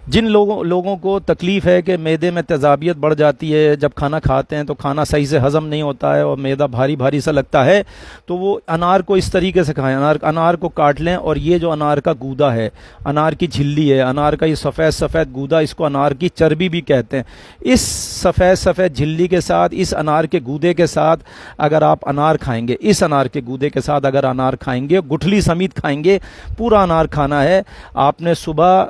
جن لوگوں کو تکلیف ہے کہ معدے میں تیزابیت بڑھ جاتی ہے، جب کھانا کھاتے ہیں تو کھانا صحیح سے ہضم نہیں ہوتا ہے اور معدہ بھاری بھاری سا لگتا ہے، تو وہ انار کو اس طریقے سے کھائیں، انار کو کاٹ لیں، اور یہ جو انار کا گودا ہے، انار کی جھلی ہے، انار کا یہ سفید سفید گودا، اس کو انار کی چربی بھی کہتے ہیں، اس سفید سفید جھلی کے ساتھ، اس انار کے گودے کے ساتھ اگر آپ انار کھائیں گے، اس انار کے گودے کے ساتھ اگر انار کھائیں گے، گٹھلی سمیت کھائیں گے، پورا انار کھانا ہے آپ نے، صبح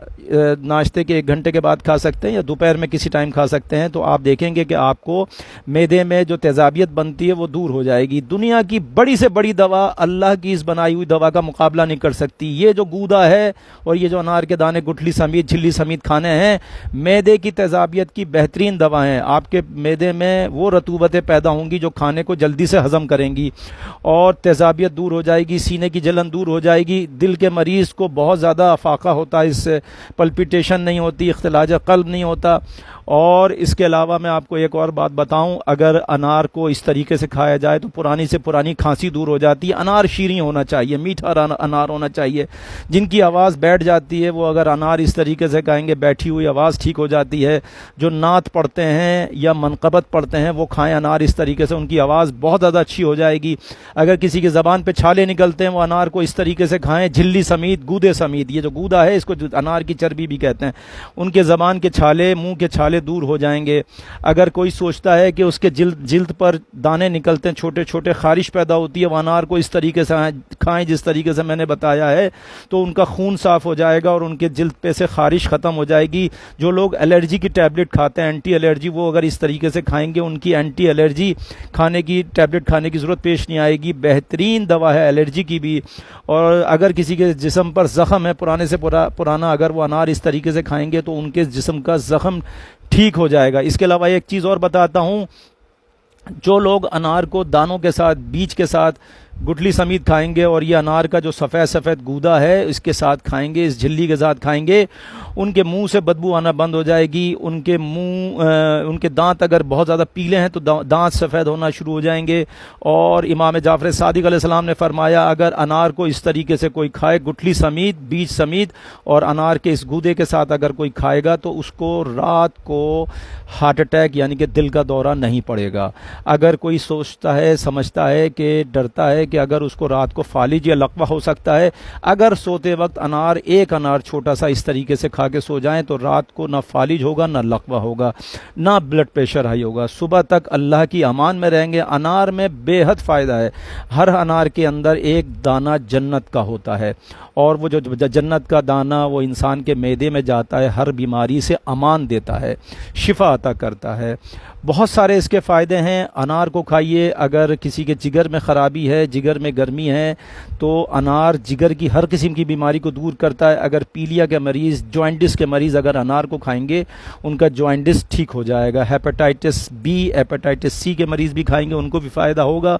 ناشتے کے 1 گھنٹے کے بعد کھا سکتے ہیں یا دوپہر میں کسی ٹائم کھا سکتے ہیں، تو آپ دیکھیں گے کہ آپ کو معدے میں جو تیزابیت بنتی ہے وہ دور ہو جائے گی۔ دنیا کی بڑی سے بڑی دوا اللہ کی اس بنائی ہوئی دوا کا مقابلہ نہیں کر سکتی۔ یہ جو گودا ہے اور یہ جو انار کے دانے گٹھلی سمیت جھلی سمیت کھانے ہیں، معدے کی تیزابیت کی بہترین دوا ہیں۔ آپ کے معدے میں وہ رطوبتیں پیدا ہوں گی جو کھانے کو جلدی سے ہضم کریں گی اور تیزابیت دور ہو جائے گی، سینے کی جلن دور ہو جائے گی، دل کے مریض کو بہت زیادہ افاقہ ہوتا ہے، اس سے پلپیٹیشن نہیں ہوتی، اختلاج قلب نہیں ہوتا۔ اور اس کے علاوہ میں آپ کو ایک اور بات بتاؤں، اگر انار کو اس طریقے سے کھایا جائے تو پرانی سے پرانی کھانسی دور ہو جاتی ہے۔ انار شیریں ہونا چاہیے، میٹھا انار ہونا چاہیے۔ جن کی آواز بیٹھ جاتی ہے وہ اگر انار اس طریقے سے کھائیں گے، بیٹھی ہوئی آواز ٹھیک ہو جاتی ہے۔ جو نعت پڑھتے ہیں یا منقبت پڑھتے ہیں وہ کھائیں انار اس طریقے سے، ان کی آواز بہت زیادہ اچھی ہو جائے گی۔ اگر کسی کی زبان پہ چھالے نکلتے ہیں وہ انار کو اس طریقے سے کھائیں، جھلی سمیت، گودے سمیت۔ یہ جو گودا ہے اس کو انار کی چربی بھی کہتے ہیں، ان کے زبان کے چھالے، منہ کے چھالے دور ہو جائیں گے۔ اگر کوئی سوچتا ہے کہ اس کے جلد پر دانے نکلتے ہیں، چھوٹے چھوٹے خارش پیدا ہوتی ہے، وہ انار کو اس طریقے سے کھائیں جس طریقے سے میں نے بتایا ہے، تو ان کا خون صاف ہو جائے گا اور ان کے جلد پہ سے خارش ختم ہو جائے گی۔ جو لوگ الرجی کی ٹیبلٹ کھاتے ہیں، اینٹی الرجی، وہ اگر اس طریقے سے کھائیں گے ان کی اینٹی الرجی کھانے کی ٹیبلٹ کھانے کی ضرورت پیش نہیں آئے گی۔ بہترین دوا ہے الرجی کی بھی۔ اور اگر کسی کے جسم پر زخم ہے پرانے سے پرانا، اگر وہ انار اس طریقے سے کھائیں گے تو ان کے جسم کا زخم ٹھیک ہو جائے گا۔ اس کے علاوہ ایک چیز اور بتاتا ہوں، جو لوگ انار کو دانوں کے ساتھ، بیج کے ساتھ، گٹھلی سمیت کھائیں گے اور یہ انار کا جو سفید سفید گودا ہے اس کے ساتھ کھائیں گے، اس جھلی کے ساتھ کھائیں گے، ان کے منہ سے بدبو آنا بند ہو جائے گی۔ ان کے دانت اگر بہت زیادہ پیلے ہیں تو دانت سفید ہونا شروع ہو جائیں گے۔ اور امام جعفر صادق علیہ السلام نے فرمایا اگر انار کو اس طریقے سے کوئی کھائے، گٹھلی سمیت، بیج سمیت، اور انار کے اس گودے کے ساتھ اگر کوئی کھائے گا تو اس کو رات کو ہارٹ اٹیک یعنی کہ دل کا دورہ نہیں پڑے گا۔ اگر کوئی سوچتا ہے، سمجھتا ہے کہ ڈرتا ہے کہ اگر اس کو رات کو فالج یا لقوہ ہو سکتا ہے، اگر سوتے وقت ایک انار چھوٹا سا اس طریقے سے کھا کے سو جائیں تو رات کو نہ فالج ہوگا، نہ لقوہ ہوگا، نہ بلڈ پریشر ہائی ہوگا، صبح تک اللہ کی امان میں رہیں گے۔ انار میں بے حد فائدہ ہے۔ ہر انار کے اندر ایک دانہ جنت کا ہوتا ہے، اور وہ جو جنت کا دانہ وہ انسان کے معدے میں جاتا ہے، ہر بیماری سے امان دیتا ہے، شفا عطا کرتا ہے۔ بہت سارے اس کے فائدے ہیں۔ انار کو کھائیے۔ اگر کسی کے جگر میں خرابی ہے، جگر میں گرمی ہے، تو انار جگر کی ہر قسم کی بیماری کو دور کرتا ہے۔ اگر پیلیا کے مریض، جوائنٹس کے مریض اگر انار کو کھائیں گے ان کا جوائنٹس ٹھیک ہو جائے گا۔ ہیپاٹائٹس بی، ہیپاٹائٹس سی کے مریض بھی کھائیں گے، ان کو بھی فائدہ ہوگا۔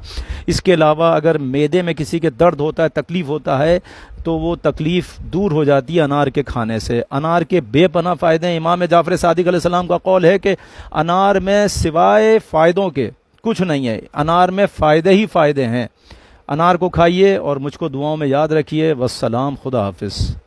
اس کے علاوہ اگر معدے میں کسی کے درد ہوتا ہے، تکلیف ہوتا ہے، تو وہ تکلیف دور ہو جاتی ہے انار کے کھانے سے۔ انار کے بے پناہ فائدے ہیں۔ امام جعفر صادق علیہ السلام کا قول ہے کہ انار میں سوائے فائدوں کے کچھ نہیں ہے، انار میں فائدے ہی فائدے ہیں۔ انار کو کھائیے اور مجھ کو دعاؤں میں یاد رکھیے۔ والسلام، خدا حافظ۔